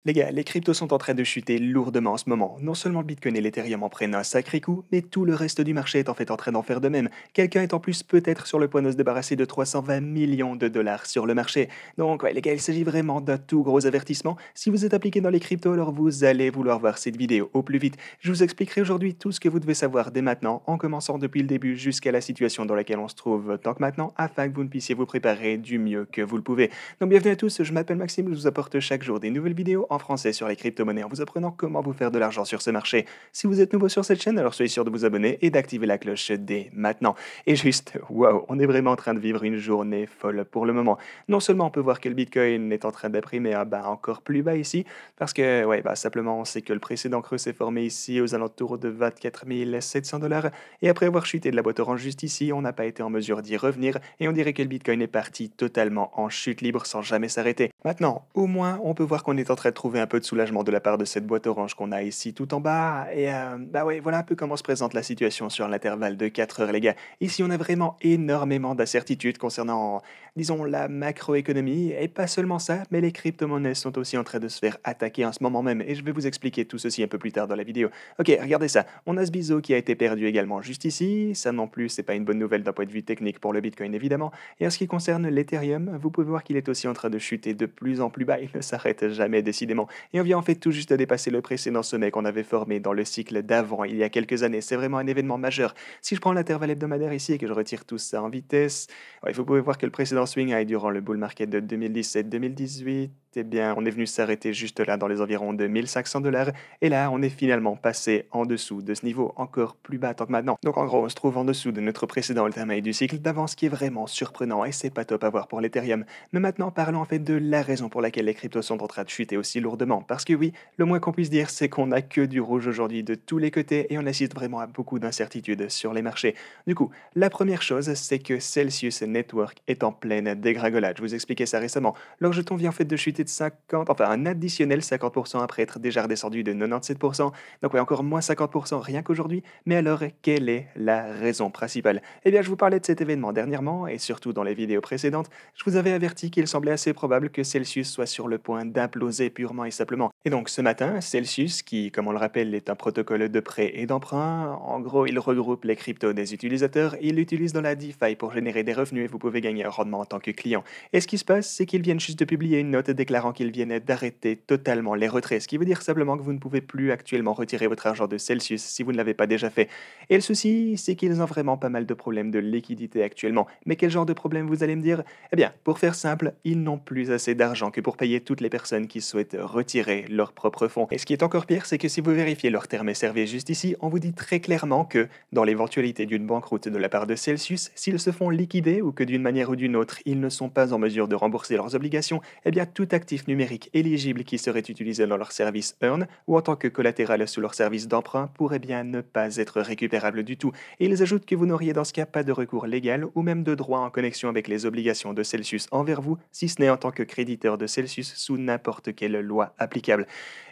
Les gars, les cryptos sont en train de chuter lourdement en ce moment. Non seulement le Bitcoin et l'Ethereum en prennent un sacré coup, mais tout le reste du marché est en fait en train d'en faire de même. Quelqu'un est en plus peut-être sur le point de se débarrasser de 320 millions de dollars sur le marché. Donc ouais, les gars, il s'agit vraiment d'un tout gros avertissement. Si vous êtes appliqué dans les cryptos, alors vous allez vouloir voir cette vidéo au plus vite. Je vous expliquerai aujourd'hui tout ce que vous devez savoir dès maintenant, en commençant depuis le début jusqu'à la situation dans laquelle on se trouve tant que maintenant, afin que vous ne puissiez vous préparer du mieux que vous le pouvez. Donc bienvenue à tous, je m'appelle Maxime, je vous apporte chaque jour des nouvelles vidéos en français sur les crypto-monnaies en vous apprenant comment vous faire de l'argent sur ce marché. Si vous êtes nouveau sur cette chaîne, alors soyez sûr de vous abonner et d'activer la cloche dès maintenant. Et juste, waouh, on est vraiment en train de vivre une journée folle pour le moment. Non seulement on peut voir que le Bitcoin est en train d'imprimer un bas encore plus bas ici, parce que, ouais, simplement on sait que le précédent creux s'est formé ici aux alentours de 24 700 dollars, et après avoir chuté de la boîte orange juste ici, on n'a pas été en mesure d'y revenir, et on dirait que le Bitcoin est parti totalement en chute libre sans jamais s'arrêter. Maintenant, au moins, on peut voir qu'on est en train de trouver un peu de soulagement de la part de cette boîte orange qu'on a ici tout en bas. Et bah ouais, voilà un peu comment se présente la situation sur l'intervalle de 4 heures, les gars. Ici, on a vraiment énormément d'incertitudes concernant, disons, la macroéconomie. Et pas seulement ça, mais les crypto-monnaies sont aussi en train de se faire attaquer en ce moment même. Et je vais vous expliquer tout ceci un peu plus tard dans la vidéo. Ok, regardez ça. On a ce biseau qui a été perdu également juste ici. Ça non plus, c'est pas une bonne nouvelle d'un point de vue technique pour le Bitcoin, évidemment. Et en ce qui concerne l'Ethereum, vous pouvez voir qu'il est aussi en train de chuter de plus en plus bas. Il ne s'arrête jamais, décidément. Et on vient en fait tout juste de dépasser le précédent sommet qu'on avait formé dans le cycle d'avant, il y a quelques années. C'est vraiment un événement majeur. Si je prends l'intervalle hebdomadaire ici et que je retire tout ça en vitesse, ouais, vous pouvez voir que le précédent swing high durant le bull market de 2017-2018, eh bien, on est venu s'arrêter juste là dans les environs de 1500 dollars. Et là, on est finalement passé en dessous de ce niveau encore plus bas tant que maintenant. Donc en gros, on se trouve en dessous de notre précédent all-time high du cycle d'avant, ce qui est vraiment surprenant et c'est pas top à voir pour l'Ethereum. Mais maintenant, parlons en fait de la raison pour laquelle les cryptos sont en train de chuter aussi lourdement. Parce que oui, le moins qu'on puisse dire, c'est qu'on n'a que du rouge aujourd'hui de tous les côtés et on assiste vraiment à beaucoup d'incertitudes sur les marchés. Du coup, la première chose, c'est que Celsius Network est en pleine dégringolade. Je vous expliquais ça récemment. Leur jeton vient en fait de chuter de 50, enfin un additionnel 50% après être déjà redescendu de 97%. Donc ouais, encore moins 50% rien qu'aujourd'hui. Mais alors, quelle est la raison principale? Eh bien, je vous parlais de cet événement dernièrement et surtout dans les vidéos précédentes. Je vous avais averti qu'il semblait assez probable que Celsius soit sur le point d'imploser purement et simplement. Et donc ce matin, Celsius, qui, comme on le rappelle, est un protocole de prêt et d'emprunt, en gros, il regroupe les cryptos des utilisateurs, il l'utilise dans la DeFi pour générer des revenus et vous pouvez gagner un rendement en tant que client. Et ce qui se passe, c'est qu'ils viennent juste de publier une note déclarant qu'ils viennent d'arrêter totalement les retraits, ce qui veut dire simplement que vous ne pouvez plus actuellement retirer votre argent de Celsius si vous ne l'avez pas déjà fait. Et le souci, c'est qu'ils ont vraiment pas mal de problèmes de liquidité actuellement. Mais quel genre de problème vous allez me dire? Eh bien, pour faire simple, ils n'ont plus assez d'argent que pour payer toutes les personnes qui souhaitent retirer leurs propres fonds. Et ce qui est encore pire, c'est que si vous vérifiez leurs termes et services juste ici, on vous dit très clairement que, dans l'éventualité d'une banqueroute de la part de Celsius, s'ils se font liquider ou que d'une manière ou d'une autre, ils ne sont pas en mesure de rembourser leurs obligations, eh bien tout actif numérique éligible qui serait utilisé dans leur service Earn ou en tant que collatéral sous leur service d'emprunt pourrait bien ne pas être récupérable du tout. Et ils ajoutent que vous n'auriez dans ce cas pas de recours légal ou même de droit en connexion avec les obligations de Celsius envers vous, si ce n'est en tant que créditeur de Celsius sous n'importe quelle loi applicable.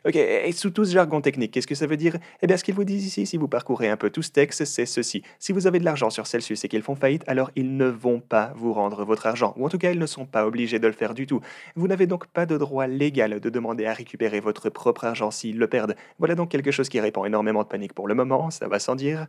Ok, et sous tout ce jargon technique, qu'est-ce que ça veut dire? Eh bien, ce qu'ils vous disent ici, si vous parcourez un peu tout ce texte, c'est ceci. Si vous avez de l'argent sur Celsius et qu'ils font faillite, alors ils ne vont pas vous rendre votre argent, ou en tout cas, ils ne sont pas obligés de le faire du tout. Vous n'avez donc pas de droit légal de demander à récupérer votre propre argent s'ils le perdent. Voilà donc quelque chose qui répand énormément de panique pour le moment, ça va sans dire.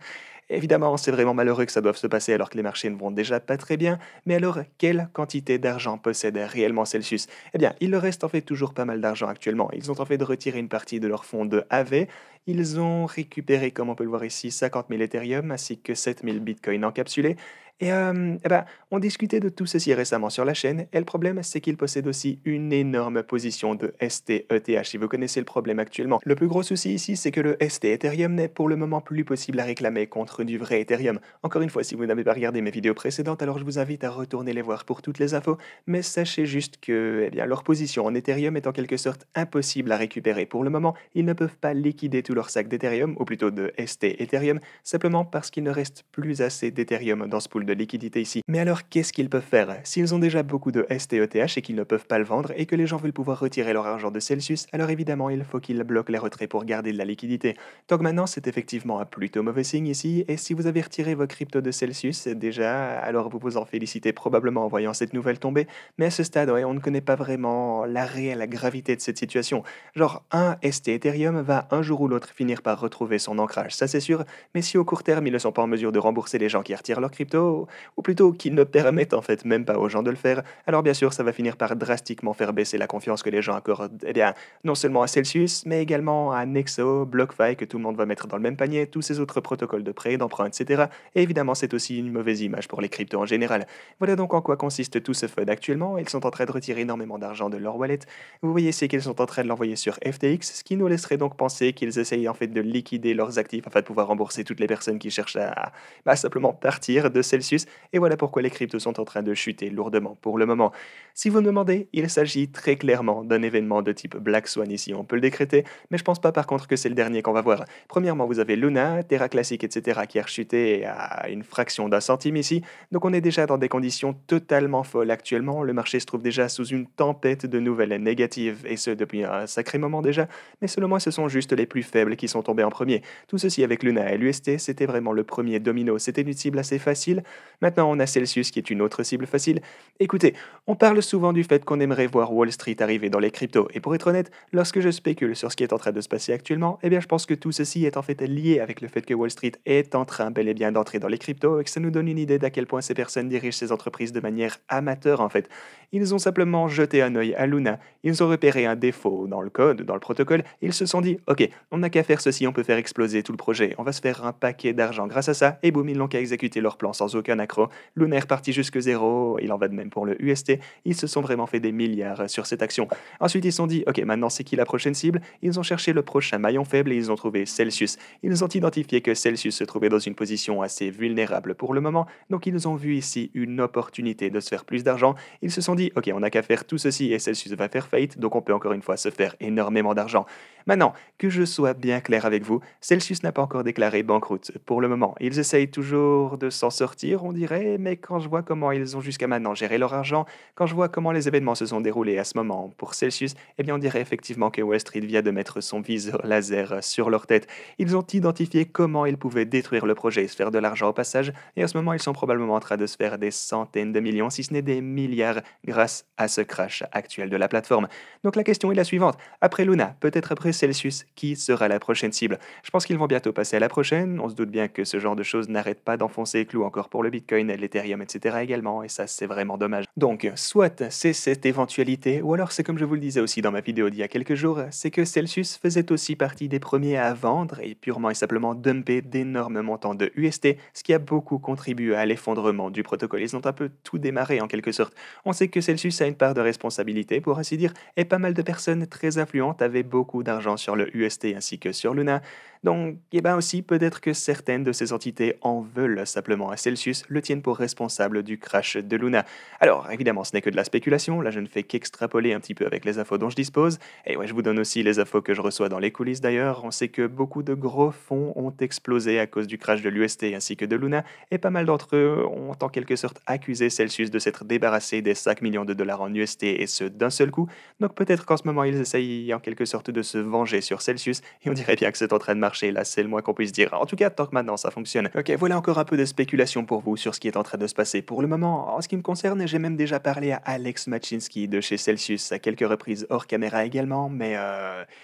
Évidemment, c'est vraiment malheureux que ça doive se passer alors que les marchés ne vont déjà pas très bien, mais alors quelle quantité d'argent possède réellement Celsius? Eh bien, il leur reste en fait toujours pas mal d'argent actuellement. Ils ont en fait retiré une partie de leur fonds de AV. Ils ont récupéré, comme on peut le voir ici, 50 000 Ethereum ainsi que 7 000 Bitcoin encapsulés. Et on discutait de tout ceci récemment sur la chaîne, et le problème, c'est qu'ils possèdent aussi une énorme position de ST-ETH, si vous connaissez le problème actuellement. Le plus gros souci ici, c'est que le ST Ethereum n'est pour le moment plus possible à réclamer contre du vrai Ethereum. Encore une fois, si vous n'avez pas regardé mes vidéos précédentes, alors je vous invite à retourner les voir pour toutes les infos, mais sachez juste que leur position en Ethereum est en quelque sorte impossible à récupérer. Pour le moment, ils ne peuvent pas liquider tout leur sac d'Ethereum, ou plutôt de ST Ethereum, simplement parce qu'il ne reste plus assez d'Ethereum dans ce pool de liquidité ici. Mais alors, qu'est-ce qu'ils peuvent faire? S'ils ont déjà beaucoup de STETH et qu'ils ne peuvent pas le vendre et que les gens veulent pouvoir retirer leur argent de Celsius, alors évidemment, il faut qu'ils bloquent les retraits pour garder de la liquidité. Donc maintenant, c'est effectivement un plutôt mauvais signe ici, et si vous avez retiré vos cryptos de Celsius, déjà, alors vous vous en félicitez probablement en voyant cette nouvelle tomber, mais à ce stade, ouais, on ne connaît pas vraiment la réelle gravité de cette situation. Genre, un ST Ethereum va un jour ou l'autre finir par retrouver son ancrage, ça c'est sûr, mais si au court terme ils ne sont pas en mesure de rembourser les gens qui retirent leurs cryptos, ou plutôt qu'ils ne permettent en fait même pas aux gens de le faire, alors bien sûr ça va finir par drastiquement faire baisser la confiance que les gens accordent, eh bien, non seulement à Celsius, mais également à Nexo, BlockFi, que tout le monde va mettre dans le même panier, tous ces autres protocoles de prêt, d'emprunt, etc. Et évidemment, c'est aussi une mauvaise image pour les cryptos en général. Voilà donc en quoi consiste tout ce FUD actuellement. Ils sont en train de retirer énormément d'argent de leur wallet. Vous voyez ici qu'ils sont en train de l'envoyer sur FTX, ce qui nous laisserait donc penser qu'ils essayent en fait de liquider leurs actifs afin de pouvoir rembourser toutes les personnes qui cherchent à simplement partir de Celsius. Et voilà pourquoi les cryptos sont en train de chuter lourdement pour le moment. Si vous me demandez, il s'agit très clairement d'un événement de type Black Swan ici, on peut le décréter, mais je pense pas par contre que c'est le dernier qu'on va voir. Premièrement, vous avez Luna, Terra Classic, etc. qui a rechuté à une fraction d'un centime ici, donc on est déjà dans des conditions totalement folles actuellement. Le marché se trouve déjà sous une tempête de nouvelles négatives, et ce depuis un sacré moment déjà, mais selon moi ce sont juste les plus faibles qui sont tombés en premier. Tout ceci avec Luna et l'UST, c'était vraiment le premier domino, c'était une cible assez facile. Maintenant on a Celsius qui est une autre cible facile. Écoutez, on parle souvent du fait qu'on aimerait voir Wall Street arriver dans les cryptos, et pour être honnête, lorsque je spécule sur ce qui est en train de se passer actuellement, eh bien je pense que tout ceci est en fait lié avec le fait que Wall Street est en train bel et bien d'entrer dans les cryptos et que ça nous donne une idée d'à quel point ces personnes dirigent ces entreprises de manière amateur en fait. Ils ont simplement jeté un œil à Luna, ils ont repéré un défaut dans le code, dans le protocole, et ils se sont dit ok, on n'a qu'à faire ceci, on peut faire exploser tout le projet, on va se faire un paquet d'argent grâce à ça, et boum, ils n'ont qu'à exécuter leur plan sans aucun accroc. Luna est reparti jusque zéro, il en va de même pour le UST, ils se sont vraiment fait des milliards sur cette action. Ensuite ils se sont dit ok, maintenant c'est qui la prochaine cible? Ils ont cherché le prochain maillon faible et ils ont trouvé Celsius. Ils ont identifié que Celsius se trouvait dans une position assez vulnérable pour le moment, donc ils ont vu ici une opportunité de se faire plus d'argent. Ils se sont dit, ok, on n'a qu'à faire tout ceci et Celsius va faire faillite, donc on peut encore une fois se faire énormément d'argent. Maintenant, que je sois bien clair avec vous, Celsius n'a pas encore déclaré banqueroute pour le moment. Ils essayent toujours de s'en sortir, on dirait, mais quand je vois comment ils ont jusqu'à maintenant géré leur argent, quand je vois comment les événements se sont déroulés à ce moment pour Celsius, eh bien on dirait effectivement que Wall Street vient de mettre son viseur laser sur leur tête. Ils ont identifié comment ils pouvaient détruire le projet et se faire de l'argent au passage, et à ce moment ils sont probablement en train de se faire des centaines de millions, si ce n'est des milliards, grâce à ce crash actuel de la plateforme. Donc la question est la suivante, après Luna, peut-être après Celsius, qui sera la prochaine cible? Je pense qu'ils vont bientôt passer à la prochaine, on se doute bien que ce genre de choses n'arrête pas d'enfoncer les clous encore pour le Bitcoin, l'Ethereum, etc. également, et ça c'est vraiment dommage. Donc, soit c'est cette éventualité, ou alors c'est comme je vous le disais aussi dans ma vidéo d'il y a quelques jours, c'est que Celsius faisait aussi partie des premiers à vendre et purement et simplement dumper d'énormes montants de UST, ce qui a beaucoup contribué à l'effondrement du protocole. Ils ont un peu tout démarré en quelque sorte. On sait que Celsius a une part de responsabilité, pour ainsi dire, et pas mal de personnes très influentes avaient beaucoup d'argent sur le UST ainsi que sur Luna. Donc, eh ben aussi, peut-être que certaines de ces entités en veulent simplement à Celsius, le tiennent pour responsable du crash de Luna. Alors, évidemment, ce n'est que de la spéculation, là je ne fais qu'extrapoler un petit peu avec les infos dont je dispose, et ouais, je vous donne aussi les infos que je reçois dans les coulisses d'ailleurs. On sait que beaucoup de gros fonds ont explosé à cause du crash de l'UST ainsi que de Luna, et pas mal d'entre eux ont en quelque sorte accusé Celsius de s'être débarrassé des 5 millions de dollars en UST, et ce d'un seul coup. Donc peut-être qu'en ce moment ils essayent en quelque sorte de se venger sur Celsius, et on dirait bien que c'est en train de marcher, là c'est le moins qu'on puisse dire. En tout cas, tant que maintenant ça fonctionne. Ok, voilà encore un peu de spéculation pour vous sur ce qui est en train de se passer. Pour le moment, en ce qui me concerne, j'ai même déjà parlé à Alex Machinsky de chez Celsius à quelques reprises hors caméra également, mais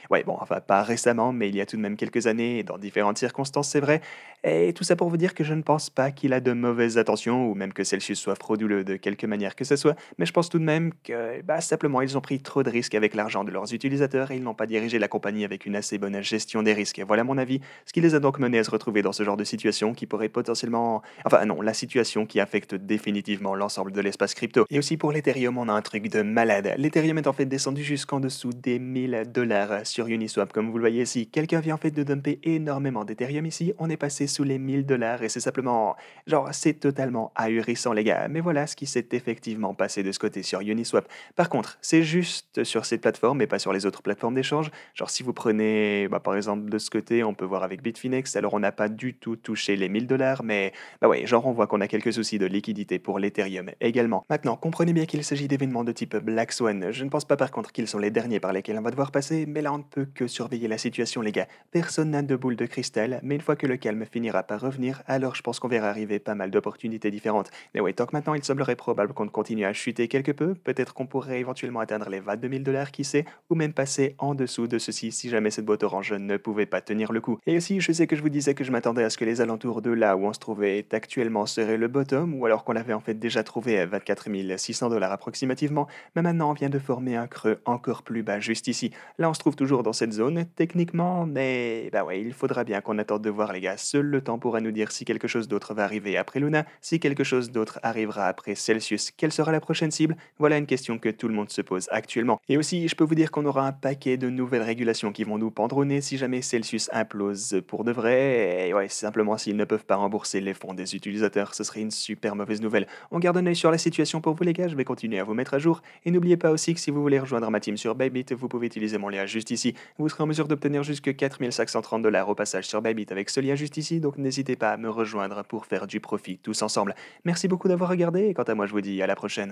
ouais, bon, enfin pas récemment, mais il y a tout de même quelques années, et dans différentes circonstances, c'est vrai. Et tout ça pour vous dire que je ne pense pas qu'il a de mauvaises intentions, ou même que Celsius soit frauduleux de quelque manière que ce soit, mais je pense tout de même que, simplement, ils ont pris trop de risques avec l'argent de leurs utilisateurs et ils n'ont pas dirigé la compagnie avec une assez bonne gestion des risques. Et voilà mon avis, ce qui les a donc menés à se retrouver dans ce genre de situation qui pourrait potentiellement... Enfin non, la situation qui affecte définitivement l'ensemble de l'espace crypto. Et aussi pour l'Ethereum, on a un truc de malade. L'Ethereum est en fait descendu jusqu'en dessous des 1000 dollars sur Uniswap, comme vous le voyez ici. Quelqu'un vient en fait de dumper énormément d'Ethereum ici, on est passé sous les 1000 dollars et c'est simplement... Genre, c'est totalement ahurissant les gars. Mais voilà ce qui s'est effectivement passé de ce côté sur Uniswap. Par contre, c'est juste sur cette plateforme et pas sur les autres plateformes d'échange. Genre si vous prenez, par exemple de ce côté, on peut voir avec Bitfinex, alors on n'a pas du tout touché les 1000 $, mais ouais, genre on voit qu'on a quelques soucis de liquidité pour l'Ethereum également. Maintenant, comprenez bien qu'il s'agit d'événements de type Black Swan. Je ne pense pas par contre qu'ils sont les derniers par lesquels on va devoir passer, mais là on ne peut que surveiller la situation les gars. Personne n'a de boule de cristal, mais une fois que le calme finira par revenir, alors je pense qu'on verra arriver pas mal d'opportunités différentes. Mais ouais, tant que maintenant il semblerait probable qu'on continue à chuter quelque peu, peut-être qu'on pourrait éventuellement atteindre les 22 000 $, qui sait, ou même passer en dessous de ceci si jamais cette boîte orange ne pouvait pas tenir le coup. Et aussi, je sais que je vous disais que je m'attendais à ce que les alentours de là où on se trouvait actuellement seraient le bottom, ou alors qu'on l'avait en fait déjà trouvé à 24 600 $ approximativement, mais maintenant on vient de former un creux encore plus bas juste ici. Là on se trouve toujours dans cette zone, techniquement, mais ouais, il faudra bien qu'on attende de voir les gars. Seul le temps pourra nous dire si quelque chose d'autre va arriver après Luna, si quelque chose d'autre arrivera après Celsius. Quelle sera la prochaine cible? Voilà une question que tout le monde se pose actuellement. Et aussi, je peux vous dire qu'on aura un paquet de nouvelles régulations qui vont nous pendre au nez si jamais Celsius implose pour de vrai. Et ouais, simplement s'ils ne peuvent pas rembourser les fonds des utilisateurs, ce serait une super mauvaise nouvelle. On garde un œil sur la situation pour vous les gars, je vais continuer à vous mettre à jour. Et n'oubliez pas aussi que si vous voulez rejoindre ma team sur Bybit, vous pouvez utiliser mon lien juste ici. Vous serez en mesure d'obtenir jusque 4530 $ au passage sur Bybit avec ce lien juste ici, donc n'hésitez pas à me rejoindre pour faire du profit tous ensemble. Merci beaucoup d'avoir regardé et quant à moi je vous dis à la prochaine.